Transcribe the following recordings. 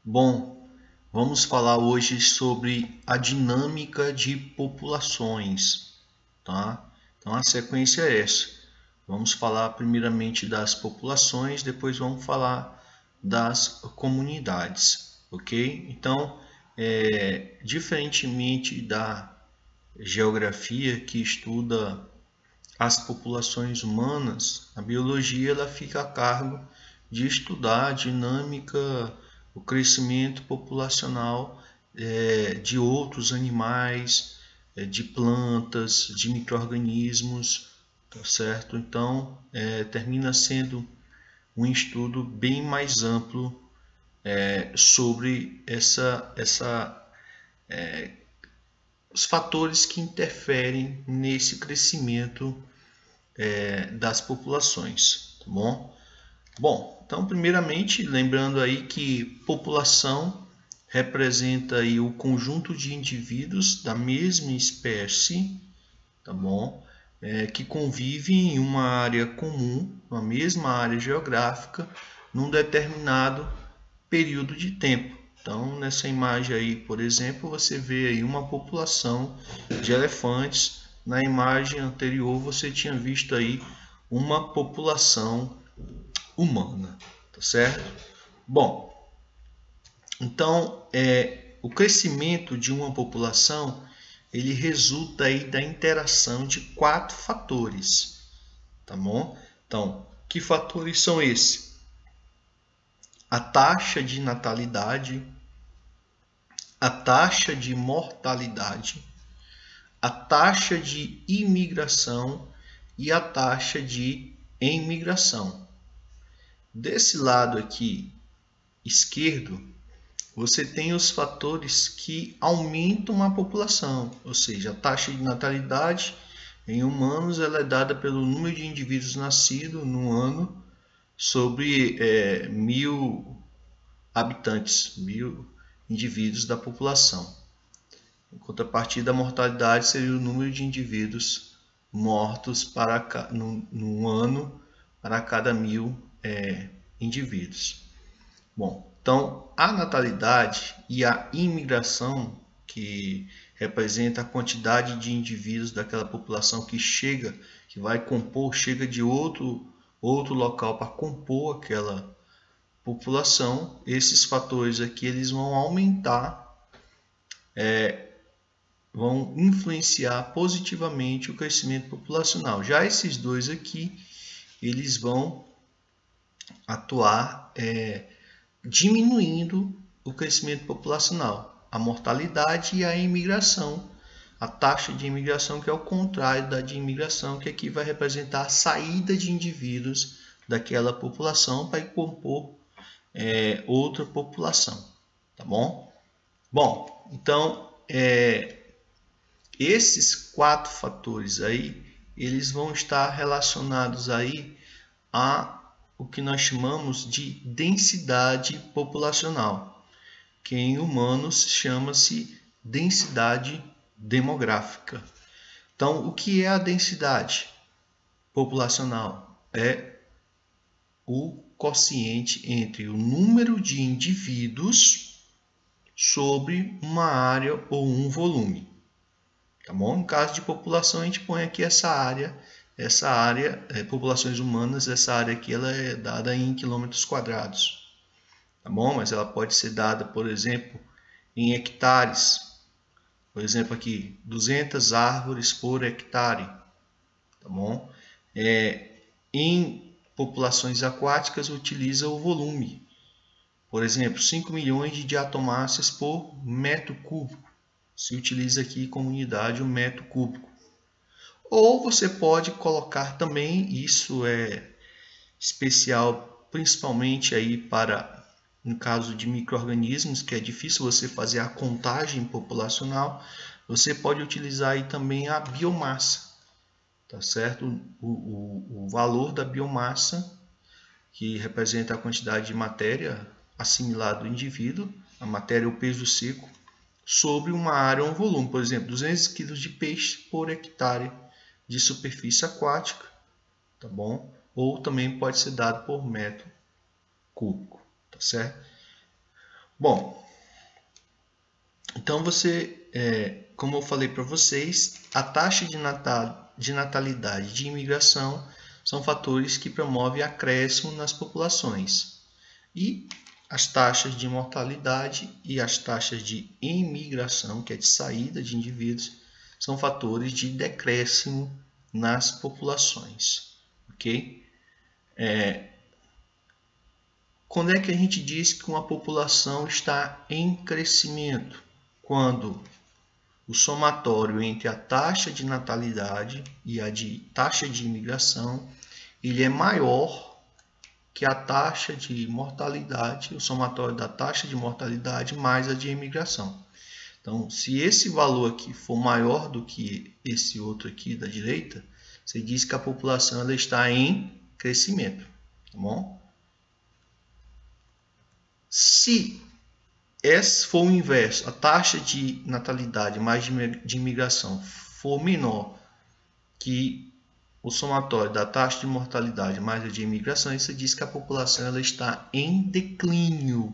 Bom, vamos falar hoje sobre a dinâmica de populações, tá? Então a sequência é essa. Vamos falar primeiramente das populações, depois vamos falar das comunidades, ok? Então, diferentemente da geografia que estuda as populações humanas, a biologia ela fica a cargo de estudar a dinâmica, o crescimento populacional de outros animais, de plantas, de micro-organismos, tá certo? Então, termina sendo um estudo bem mais amplo sobre os fatores que interferem nesse crescimento das populações, tá bom? Bom, então primeiramente lembrando aí que população representa aí o conjunto de indivíduos da mesma espécie, tá bom? Que convivem em uma área comum, uma mesma área geográfica, num determinado período de tempo. Então, nessa imagem aí, por exemplo, você vê aí uma população de elefantes. Na imagem anterior, você tinha visto aí uma população humana, tá certo? Bom, então, o crescimento de uma população, ele resulta aí da interação de 4 fatores, tá bom? Então, que fatores são esses? A taxa de natalidade, a taxa de mortalidade, a taxa de imigração e a taxa de emigração. Desse lado aqui esquerdo, você tem os fatores que aumentam a população, ou seja, a taxa de natalidade em humanos ela é dada pelo número de indivíduos nascidos no ano sobre 1.000 habitantes, 1.000 indivíduos da população. Em contrapartida, a mortalidade seria o número de indivíduos mortos no ano para cada 1.000 indivíduos. Bom, então a natalidade e a imigração, que representa a quantidade de indivíduos daquela população que vai compor, chega de outro local para compor aquela população, esses fatores aqui eles vão aumentar, vão influenciar positivamente o crescimento populacional. Já esses dois aqui, eles vão atuar diminuindo o crescimento populacional, a mortalidade e a imigração, a taxa de imigração, que é o contrário da de imigração, que aqui vai representar a saída de indivíduos daquela população para compor outra população, tá bom? Bom, então esses 4 fatores aí, eles vão estar relacionados aí a o que nós chamamos de densidade populacional, que em humanos chama-se densidade demográfica. Então, o que é a densidade populacional? É o quociente entre o número de indivíduos sobre uma área ou um volume. Tá bom? No caso de população, a gente põe aqui essa área, populações humanas, essa área aqui ela é dada em quilômetros quadrados. Tá bom? Mas ela pode ser dada, por exemplo, em hectares. Por exemplo, aqui, 200 árvores por hectare. Tá bom? Em populações aquáticas, utiliza o volume. Por exemplo, 5 milhões de diatomáceas por metro cúbico. Se utiliza aqui como unidade o metro cúbico. Ou você pode colocar também, isso é especial principalmente aí para, no caso de micro-organismos, que é difícil você fazer a contagem populacional, você pode utilizar aí também a biomassa, tá certo? O valor da biomassa, que representa a quantidade de matéria assimilada do indivíduo, a matéria é o peso seco, sobre uma área ou um volume, por exemplo, 200 kg de peixe por hectare de superfície aquática, tá bom? Ou também pode ser dado por metro cúbico, tá certo? Bom, então como eu falei para vocês, a taxa de natalidade de imigração são fatores que promovem acréscimo nas populações. E as taxas de mortalidade e as taxas de imigração, que é de saída de indivíduos, são fatores de decréscimo nas populações. Ok? Quando é que a gente diz que uma população está em crescimento? Quando o somatório entre a taxa de natalidade e a taxa de imigração ele é maior que a taxa de mortalidade, o somatório da taxa de mortalidade mais a de imigração. Então, se esse valor aqui for maior do que esse outro aqui da direita, você diz que a população ela está em crescimento, tá bom? Se esse for o inverso, a taxa de natalidade mais de imigração for menor que o somatório da taxa de mortalidade mais a de imigração, isso diz que a população ela está em declínio,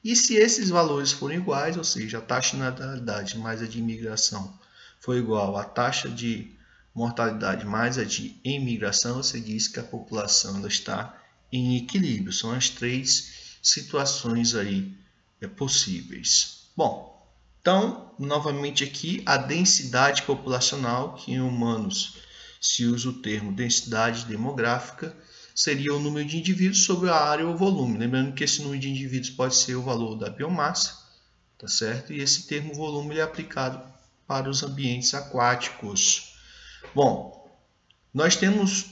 E se esses valores forem iguais, ou seja, a taxa de natalidade mais a de imigração for igual à taxa de mortalidade mais a de imigração, você diz que a população ela está em equilíbrio. São as três situações aí possíveis. Bom, então, novamente aqui, a densidade populacional, que em humanos se usa o termo densidade demográfica, seria o número de indivíduos sobre a área ou volume. Lembrando que esse número de indivíduos pode ser o valor da biomassa, tá certo? E esse termo volume ele é aplicado para os ambientes aquáticos. Bom, nós temos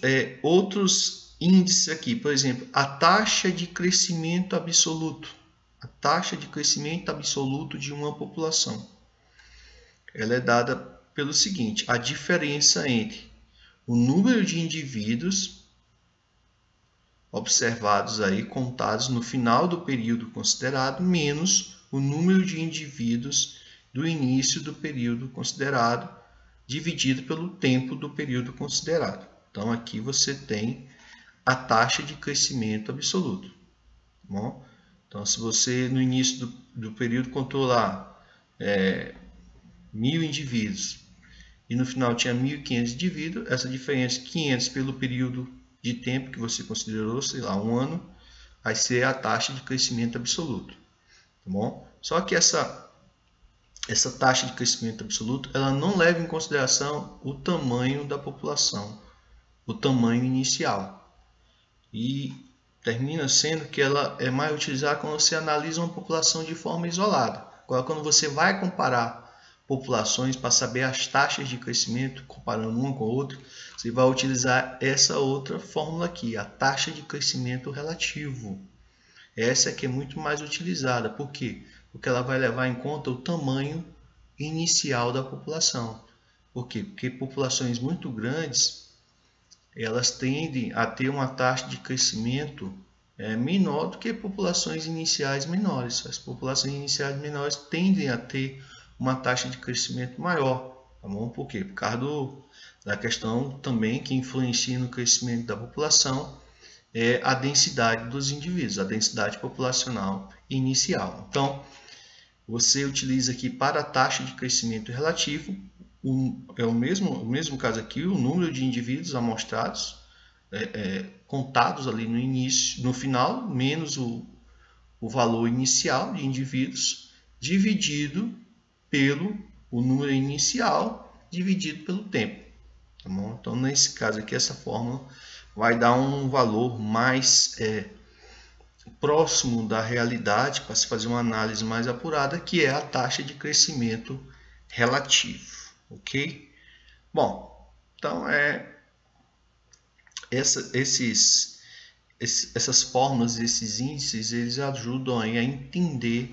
outros índices aqui, por exemplo, a taxa de crescimento absoluto. A taxa de crescimento absoluto de uma população. Ela é dada pelo seguinte, a diferença entre o número de indivíduos observados aí, contados no final do período considerado, menos o número de indivíduos do início do período considerado, dividido pelo tempo do período considerado. Então, aqui você tem a taxa de crescimento absoluto. Tá bom? Então, se você no início do período contou lá 1.000 indivíduos e no final tinha 1.500 indivíduos, essa diferença 500 pelo período de tempo que você considerou, sei lá, um ano, vai ser a taxa de crescimento absoluto. Tá bom? Só que essa taxa de crescimento absoluto ela não leva em consideração o tamanho da população, o tamanho inicial. E termina sendo que ela é mais utilizada quando você analisa uma população de forma isolada. Agora, quando você vai comparar populações para saber as taxas de crescimento, comparando uma com a outra, você vai utilizar essa outra fórmula aqui, a taxa de crescimento relativo. Essa aqui é muito mais utilizada. Por quê? Porque ela vai levar em conta o tamanho inicial da população. Por quê? Porque populações muito grandes elas tendem a ter uma taxa de crescimento menor do que populações iniciais menores. As populações iniciais menores tendem a ter uma taxa de crescimento maior. Tá bom? Por quê? Por causa da questão também que influencia no crescimento da população é a densidade dos indivíduos, a densidade populacional inicial. Então, você utiliza aqui para a taxa de crescimento relativo é o mesmo caso aqui, o número de indivíduos amostrados, contados ali no início, no final, menos o valor inicial de indivíduos, dividido pelo o número inicial, dividido pelo tempo. Tá bom? Então, nesse caso aqui, essa fórmula vai dar um valor mais próximo da realidade, para se fazer uma análise mais apurada, que é a taxa de crescimento relativo. Ok? Bom, então essas fórmulas, esses índices, eles ajudam aí a entender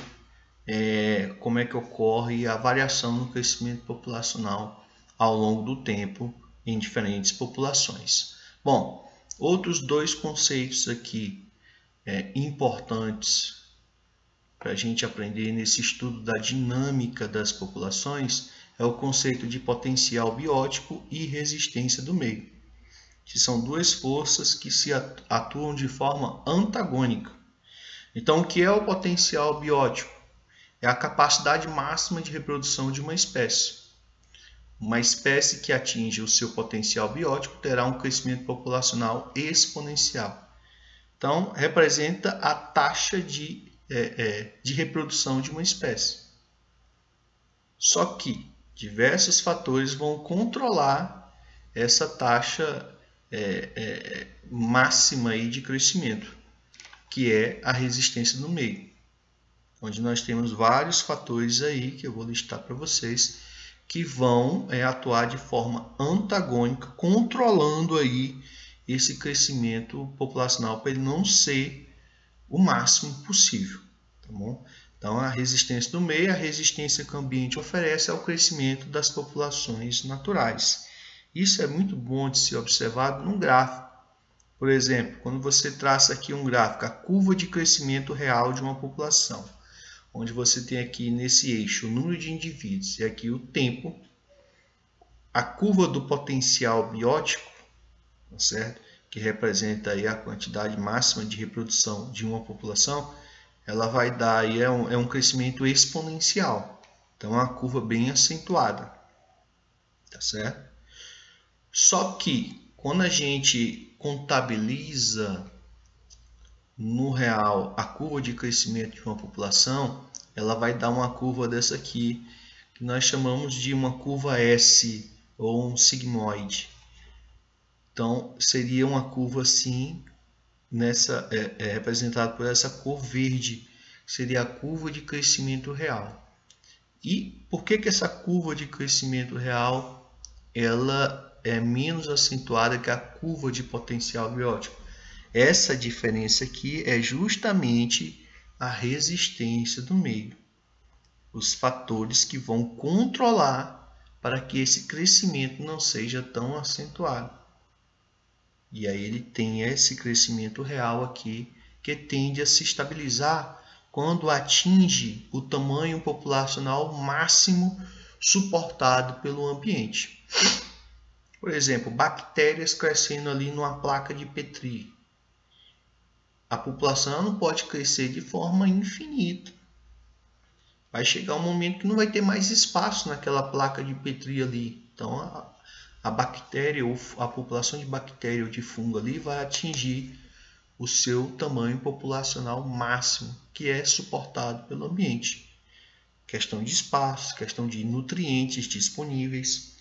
como é que ocorre a variação no crescimento populacional ao longo do tempo em diferentes populações. Bom, outros dois conceitos aqui importantes para a gente aprender nesse estudo da dinâmica das populações é o conceito de potencial biótico e resistência do meio, que são duas forças que se atuam de forma antagônica. Então, o que é o potencial biótico? É a capacidade máxima de reprodução de uma espécie. Uma espécie que atinge o seu potencial biótico terá um crescimento populacional exponencial. Então, representa a taxa de reprodução de uma espécie. Só que diversos fatores vão controlar essa taxa máxima aí de crescimento, que é a resistência no meio, onde nós temos vários fatores aí que eu vou listar para vocês que vão atuar de forma antagônica, controlando aí esse crescimento populacional para ele não ser o máximo possível, tá bom? Então, a resistência do meio, a resistência que o ambiente oferece ao crescimento das populações naturais. Isso é muito bom de ser observado num gráfico. Por exemplo, quando você traça aqui um gráfico, a curva de crescimento real de uma população, onde você tem aqui nesse eixo o número de indivíduos e aqui o tempo, a curva do potencial biótico, tá certo? Que representa aí a quantidade máxima de reprodução de uma população, ela vai dar aí um crescimento exponencial. Então é uma curva bem acentuada, tá certo? Só que quando a gente contabiliza no real a curva de crescimento de uma população, ela vai dar uma curva dessa aqui, que nós chamamos de uma curva S ou um sigmoide. Então seria uma curva assim, representada por essa cor verde, que seria a curva de crescimento real. E por que essa curva de crescimento real ela é menos acentuada que a curva de potencial biótico? Essa diferença aqui é justamente a resistência do meio, os fatores que vão controlar para que esse crescimento não seja tão acentuado. E aí ele tem esse crescimento real aqui, que tende a se estabilizar quando atinge o tamanho populacional máximo suportado pelo ambiente. Por exemplo, bactérias crescendo ali numa placa de Petri. A população não pode crescer de forma infinita. Vai chegar um momento que não vai ter mais espaço naquela placa de Petri ali. Então, a bactéria ou a população de bactéria ou de fungo ali vai atingir o seu tamanho populacional máximo, que é suportado pelo ambiente. Questão de espaço, questão de nutrientes disponíveis.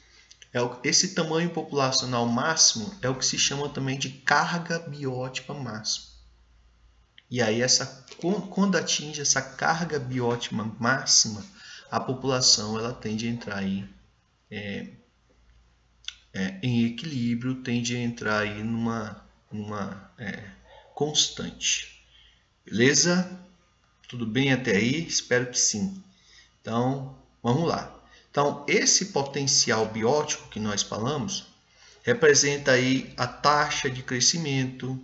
Esse tamanho populacional máximo é o que se chama também de carga biótica máxima. E aí, quando atinge essa carga biótica máxima, a população ela tende a entrar aí, em equilíbrio, tende a entrar aí numa constante. Beleza? Tudo bem até aí? Espero que sim. Então, vamos lá. Então, esse potencial biótico que nós falamos representa aí a taxa de crescimento,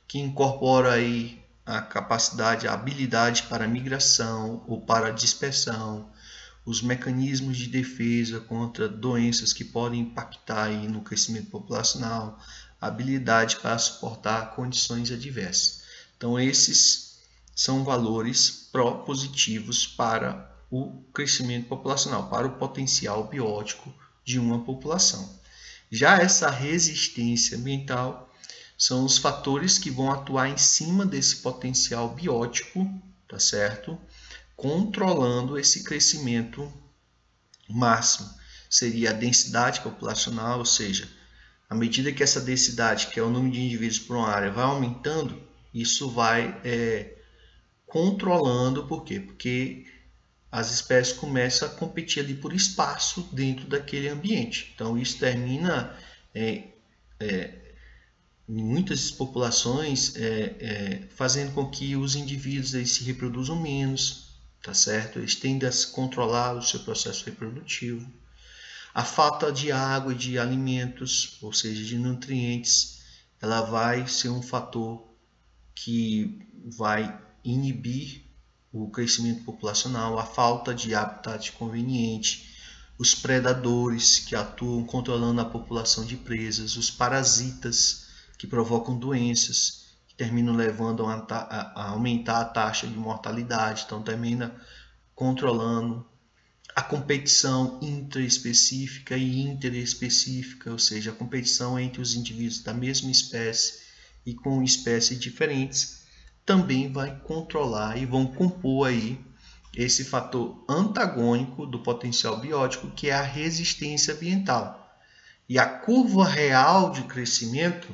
que incorpora aí a capacidade, a habilidade para migração ou para dispersão, os mecanismos de defesa contra doenças que podem impactar aí no crescimento populacional, a habilidade para suportar condições adversas. Então, esses são valores pró-positivos para o crescimento populacional, para o potencial biótico de uma população. Já essa resistência ambiental são os fatores que vão atuar em cima desse potencial biótico, tá certo? Controlando esse crescimento máximo. Seria a densidade populacional, ou seja, à medida que essa densidade, que é o número de indivíduos por uma área, vai aumentando, isso vai controlando. Por quê? Porque as espécies começam a competir ali por espaço dentro daquele ambiente. Então, isso termina em muitas populações fazendo com que os indivíduos aí se reproduzam menos, tá certo? Eles tendem a se controlar o seu processo reprodutivo. A falta de água e de alimentos, ou seja, de nutrientes, ela vai ser um fator que vai inibir o crescimento populacional, a falta de habitat conveniente, os predadores que atuam controlando a população de presas, os parasitas que provocam doenças, que terminam levando a aumentar a taxa de mortalidade, então termina controlando a competição intraespecífica e interespecífica, ou seja, a competição entre os indivíduos da mesma espécie e com espécies diferentes, também vai controlar e vão compor aí esse fator antagônico do potencial biótico, que é a resistência ambiental. E a curva real de crescimento,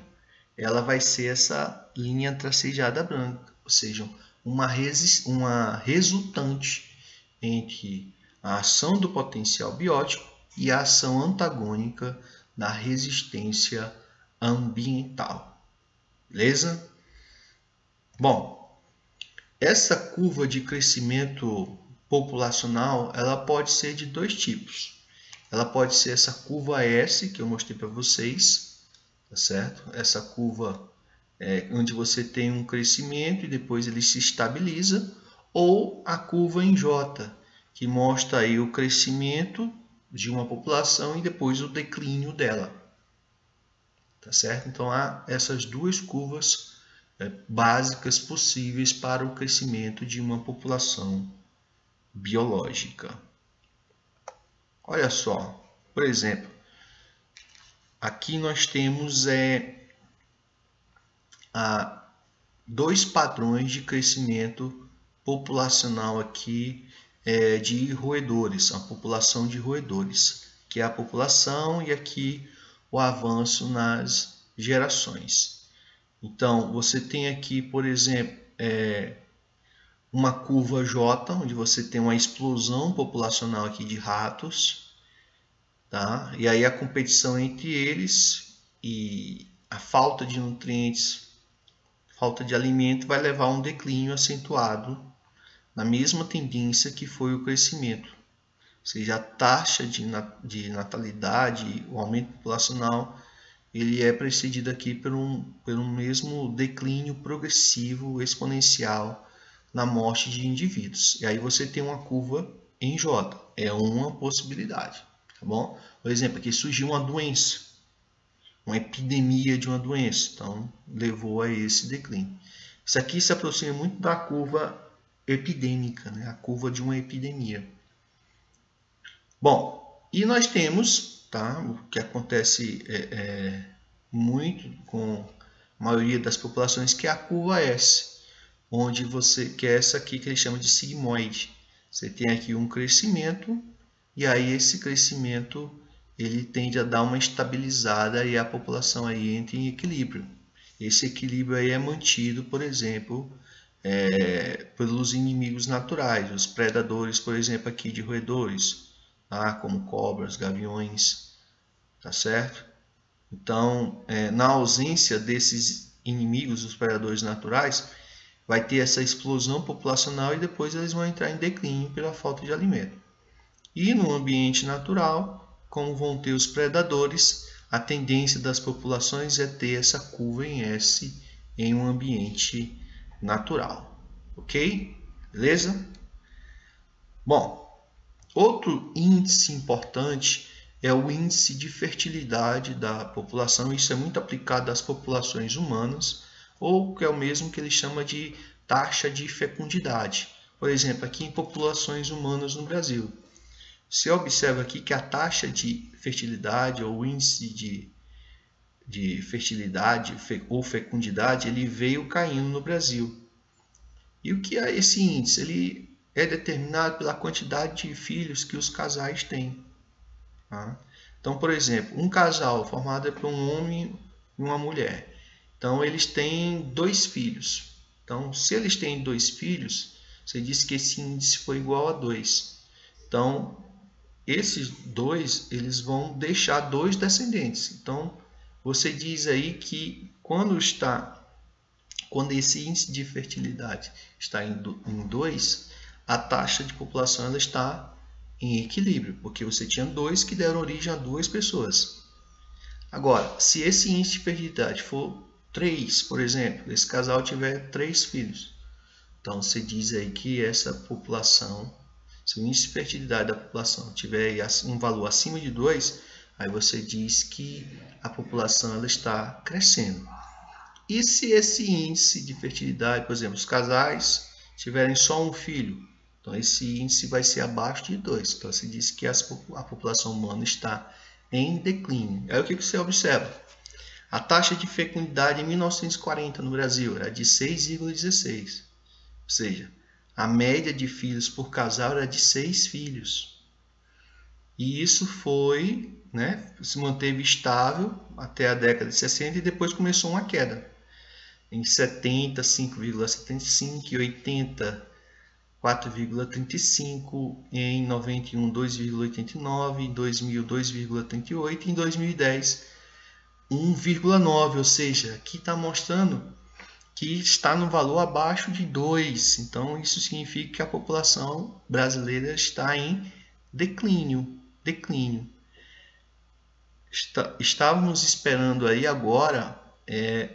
ela vai ser essa linha tracejada branca, ou seja, uma resultante entre a ação do potencial biótico e a ação antagônica da resistência ambiental. Beleza? Bom, essa curva de crescimento populacional, ela pode ser de dois tipos. Ela pode ser essa curva S, que eu mostrei para vocês, tá certo? Essa curva onde você tem um crescimento e depois ele se estabiliza, ou a curva em J, que mostra aí o crescimento de uma população e depois o declínio dela. Tá certo? Então há essas duas curvas básicas possíveis para o crescimento de uma população biológica. Olha só, por exemplo, aqui nós temos dois padrões de crescimento populacional aqui de roedores, a população de roedores, que é a população e aqui o avanço nas gerações. Então, você tem aqui, por exemplo, uma curva J, onde você tem uma explosão populacional aqui de ratos, tá? E aí a competição entre eles e a falta de nutrientes, falta de alimento, vai levar a um declínio acentuado na mesma tendência que foi o crescimento. Ou seja, a taxa de natalidade, o aumento populacional, ele é precedido aqui pelo mesmo declínio progressivo, exponencial, na morte de indivíduos. E aí você tem uma curva em J. É uma possibilidade. Tá bom? Por exemplo, aqui surgiu uma doença, uma epidemia de uma doença. Então, levou a esse declínio. Isso aqui se aproxima muito da curva epidêmica, né? A curva de uma epidemia. Bom, e nós temos, tá, o que acontece muito com a maioria das populações, que é a curva S, onde que é essa aqui que ele chama de sigmoide. Você tem aqui um crescimento e aí esse crescimento ele tende a dar uma estabilizada e a população aí entra em equilíbrio. Esse equilíbrio aí é mantido, por exemplo, pelos inimigos naturais, os predadores, por exemplo, aqui de roedores, tá? Como cobras, gaviões, tá certo? Então, na ausência desses inimigos, os predadores naturais, vai ter essa explosão populacional e depois eles vão entrar em declínio pela falta de alimento. E no ambiente natural, como vão ter os predadores, a tendência das populações é ter essa curva em S em um ambiente natural. Ok? Beleza? Bom, outro índice importante é o índice de fertilidade da população. Isso é muito aplicado às populações humanas, ou que é o mesmo que ele chama de taxa de fecundidade. Por exemplo, aqui em populações humanas no Brasil. Você observa aqui que a taxa de fertilidade ou índice de fertilidade ou fecundidade, ele veio caindo no Brasil. E o que é esse índice? Ele é determinado pela quantidade de filhos que os casais têm. Tá? Então, por exemplo, um casal formado por um homem e uma mulher. Então, eles têm 2 filhos. Então, se eles têm 2 filhos, você diz que esse índice foi igual a 2. Então, esses 2, eles vão deixar 2 descendentes. Então, você diz aí que quando esse índice de fertilidade está em 2, a taxa de população ela está em equilíbrio, porque você tinha 2 que deram origem a 2 pessoas. Agora, se esse índice de fertilidade for 3, por exemplo, esse casal tiver 3 filhos, então você diz aí que essa população, se o índice de fertilidade da população tiver um valor acima de 2, aí você diz que a população ela está crescendo. E se esse índice de fertilidade, por exemplo, os casais tiverem só um filho, então esse índice vai ser abaixo de 2. Então se diz que a população humana está em declínio. Aí o que você observa? A taxa de fecundidade em 1940 no Brasil era de 6,16. Ou seja, a média de filhos por casal era de 6 filhos. E isso foi, se manteve estável até a década de 60 e depois começou uma queda. Em 70, 5,75, em 80, 4,35, em 91, 2,89, em 2000, 2,38 e em 2010, 1,9. Ou seja, aqui está mostrando que está no valor abaixo de 2. Então, isso significa que a população brasileira está em declínio. Estávamos esperando aí agora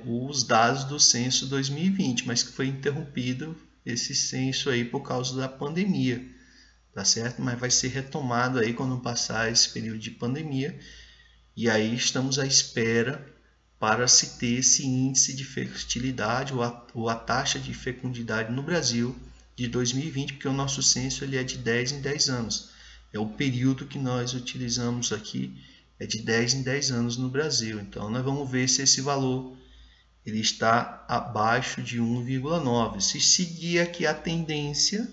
os dados do censo 2020, mas que foi interrompido esse censo aí por causa da pandemia, tá certo? Mas vai ser retomado aí quando passar esse período de pandemia, e aí estamos à espera para se ter esse índice de fertilidade ou a taxa de fecundidade no Brasil de 2020, porque o nosso censo ele é de 10 em 10 anos. É o período que nós utilizamos aqui, é de 10 em 10 anos no Brasil. Então, nós vamos ver se esse valor ele está abaixo de 1,9. Se seguir aqui a tendência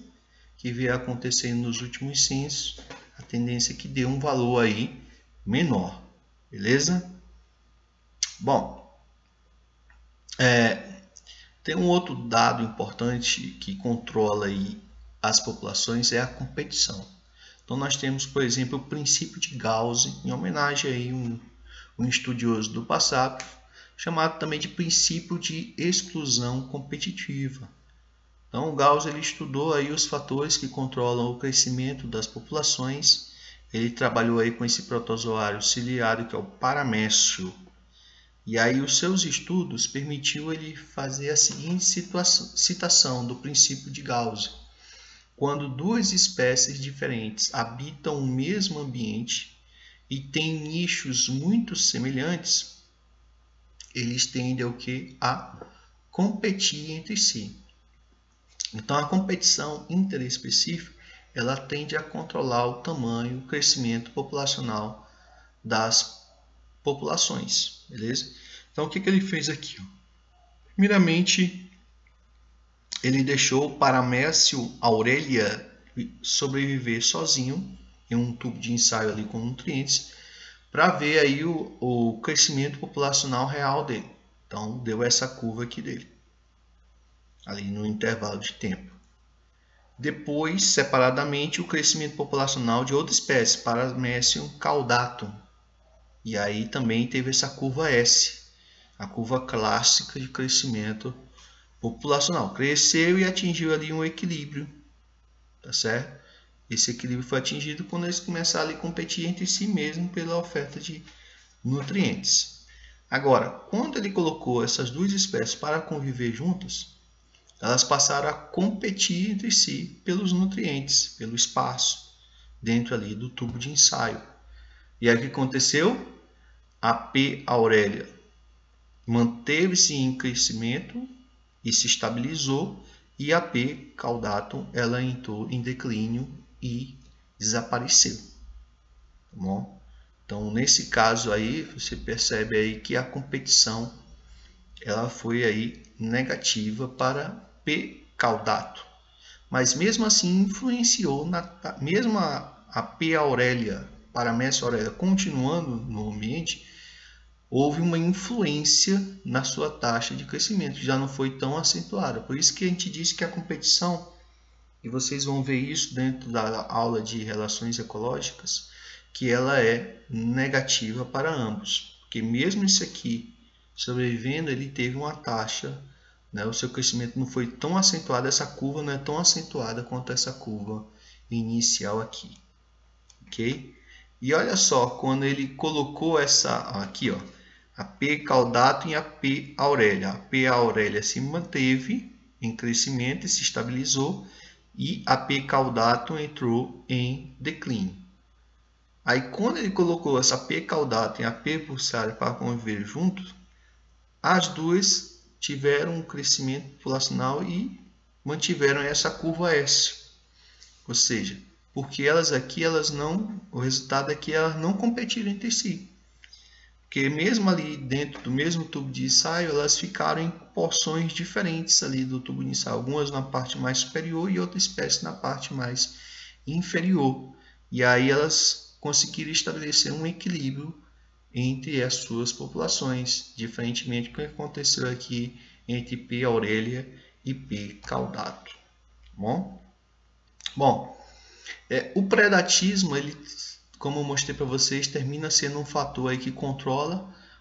que veio acontecendo nos últimos censos, a tendência é que dê um valor aí menor, beleza? Bom, tem um outro dado importante que controla aí as populações, é a competição. Então nós temos, por exemplo, o princípio de Gauss, em homenagem a um estudioso do passado, chamado também de princípio de exclusão competitiva. Então Gauss ele estudou aí os fatores que controlam o crescimento das populações. Ele trabalhou aí com esse protozoário ciliário que é o paramécio. E aí os seus estudos permitiu ele fazer a seguinte citação do princípio de Gauss. Quando duas espécies diferentes habitam o mesmo ambiente e têm nichos muito semelhantes, eles tendem ao que? A competir entre si. Então a competição interespecífica ela tende a controlar o tamanho, o crescimento populacional das populações, beleza? Então o que ele fez aqui? Primeiramente, ele deixou o Paramécio aurelia sobreviver sozinho em um tubo de ensaio ali com nutrientes para ver aí o crescimento populacional real dele. Então deu essa curva aqui dele, ali no intervalo de tempo. Depois, separadamente, o crescimento populacional de outra espécie, Paramecium caudatum. E aí também teve essa curva S, a curva clássica de crescimento populacional. Cresceu e atingiu ali um equilíbrio, tá certo? Esse equilíbrio foi atingido quando eles começaram a competir entre si mesmo pela oferta de nutrientes. Agora, quando ele colocou essas duas espécies para conviver juntas, elas passaram a competir entre si pelos nutrientes, pelo espaço dentro ali do tubo de ensaio. E aí o que aconteceu? A P. aurelia manteve-se em crescimento e se estabilizou, e a P. caudatum ela entrou em declínio e desapareceu. Tá bom? Então, nesse caso aí, você percebe aí que a competição ela foi aí negativa para P. caudatum. Mas mesmo assim influenciou, mesmo a P. aurelia, Paramécio aurelia, continuando no ambiente, houve uma influência na sua taxa de crescimento, que já não foi tão acentuada. Por isso que a gente diz que a competição, e vocês vão ver isso dentro da aula de relações ecológicas, que ela é negativa para ambos. Porque mesmo esse aqui sobrevivendo, ele teve uma taxa, o seu crescimento não foi tão acentuado, essa curva não é tão acentuada quanto essa curva inicial aqui. Ok? E olha só, quando ele colocou essa aqui, ó, a P. caudatum e a P. aurelia. A P. aurelia se manteve em crescimento e se estabilizou, e a P. caudatum entrou em declínio. Aí quando ele colocou essa P. caudatum e a P. pulsária para conviver juntos, as duas tiveram um crescimento populacional e mantiveram essa curva S. Ou seja, porque elas aqui, o resultado é que elas não competiram entre si. Porque mesmo ali dentro do mesmo tubo de ensaio, elas ficaram em porções diferentes ali do tubo de ensaio. Algumas na parte mais superior e outra espécie na parte mais inferior. E aí elas conseguiram estabelecer um equilíbrio entre as suas populações, diferentemente do que aconteceu aqui entre P. aurelia e P. caudato. Bom, o predatismo, ele, como eu mostrei para vocês, termina sendo um fator aí que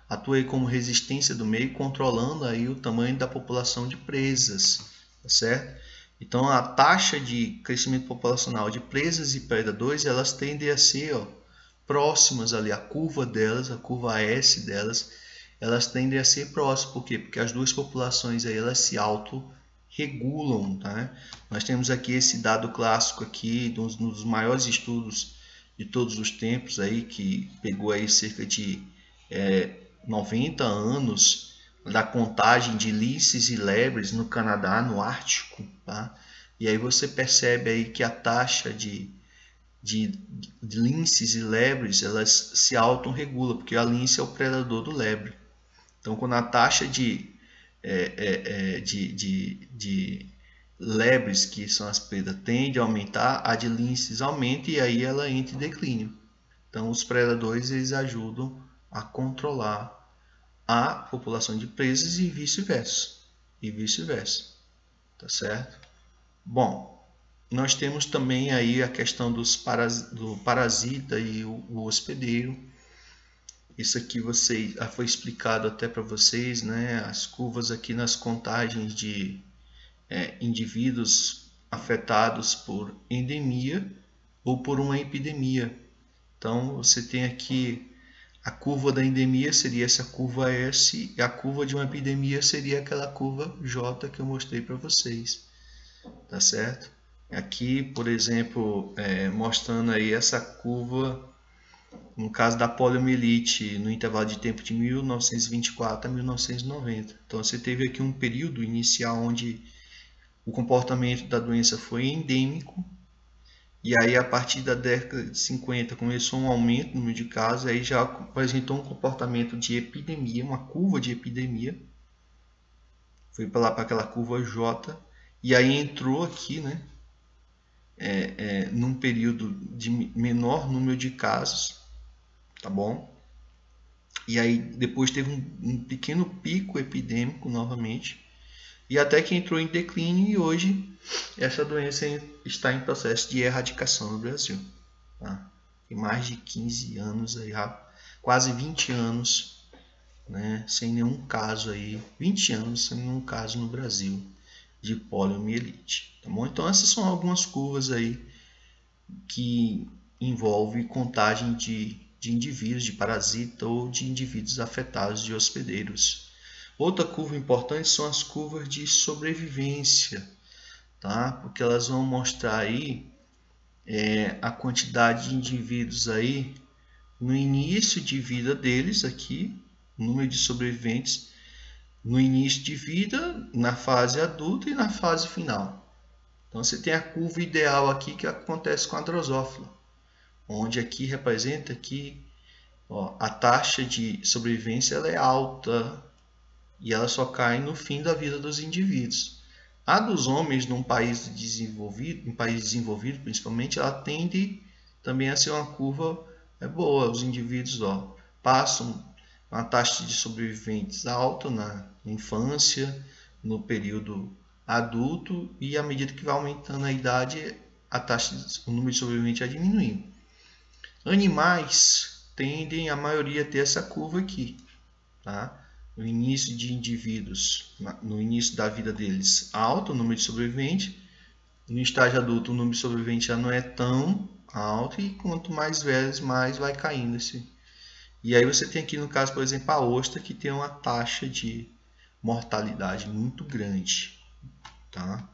atua aí como resistência do meio, controlando aí o tamanho da população de presas, tá certo? Então a taxa de crescimento populacional de presas e predadores, elas tendem a ser próximas ali, a curva delas, a curva S delas, elas tendem a ser próximas. Por quê? Porque as duas populações aí, elas se autorregulam, tá? Nós temos aqui esse dado clássico aqui, um dos maiores estudos de todos os tempos aí, que pegou aí cerca de 90 anos da contagem de linces e lebres no Canadá, no Ártico, tá? E aí você percebe aí que a taxa de linces e lebres, elas se autorregulam, porque a lince é o predador do lebre. Então, quando a taxa de lebres, que são as presas, tende a aumentar, a de linces aumenta e aí ela entra em declínio. Então, os predadores, eles ajudam a controlar a população de presas e vice-versa. Tá certo? Bom, nós temos também aí a questão do parasita e o hospedeiro. Isso aqui foi explicado até para vocês, né? As curvas aqui nas contagens de indivíduos afetados por endemia ou por uma epidemia. Então, você tem aqui a curva da endemia, seria essa curva S, e a curva de uma epidemia seria aquela curva J que eu mostrei para vocês. Tá certo? Aqui, por exemplo, mostrando aí essa curva no caso da poliomielite no intervalo de tempo de 1924 a 1990. Então você teve aqui um período inicial onde o comportamento da doença foi endêmico, e aí a partir da década de 50 começou um aumento no número de casos, aí já apresentou um comportamento de epidemia, uma curva de epidemia, foi para lá para aquela curva J, e aí entrou aqui, né, num período de menor número de casos, tá bom? E aí depois teve um pequeno pico epidêmico novamente, e até que entrou em declínio, e hoje essa doença está em processo de erradicação no Brasil. Tá? Tem mais de 15 anos, aí, quase 20 anos, né, sem nenhum caso aí, 20 anos sem nenhum caso no Brasil de poliomielite. Tá bom? Então essas são algumas curvas aí que envolvem contagem de indivíduos, de parasita ou de indivíduos afetados de hospedeiros. Outra curva importante são as curvas de sobrevivência, tá? Porque elas vão mostrar aí a quantidade de indivíduos aí no início de vida deles aqui, o número de sobreviventes no início de vida, na fase adulta e na fase final. Então você tem a curva ideal aqui que acontece com a drosófila, onde aqui representa que a taxa de sobrevivência ela é alta e ela só cai no fim da vida dos indivíduos. A dos homens num país desenvolvido, principalmente, ela tende também a ser uma curva boa. Os indivíduos passam uma taxa de sobreviventes alta na infância, no período adulto, e à medida que vai aumentando a idade, o número de sobreviventes vai diminuindo. Animais tendem, a maioria, a ter essa curva aqui, tá? No início de indivíduos, no início da vida deles, alto o número de sobreviventes. No estágio adulto, o número de sobreviventes já não é tão alto, e quanto mais velhos, mais vai caindo esse. E aí você tem aqui, no caso, por exemplo, a ostra, que tem uma taxa de mortalidade muito grande, tá?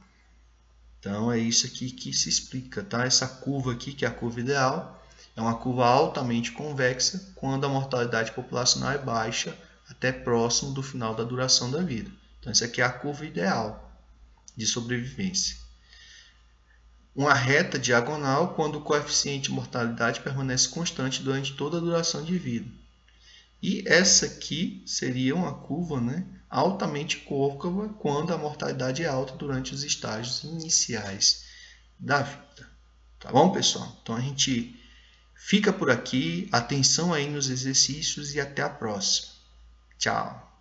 Então é isso aqui que se explica, tá? Essa curva aqui, que é a curva ideal, é uma curva altamente convexa quando a mortalidade populacional é baixa, até próximo do final da duração da vida. Então, essa aqui é a curva ideal de sobrevivência. Uma reta diagonal quando o coeficiente de mortalidade permanece constante durante toda a duração de vida. E essa aqui seria uma curva, né, altamente côncava quando a mortalidade é alta durante os estágios iniciais da vida. Tá bom, pessoal? Então a gente fica por aqui. Atenção aí nos exercícios e até a próxima. Tchau!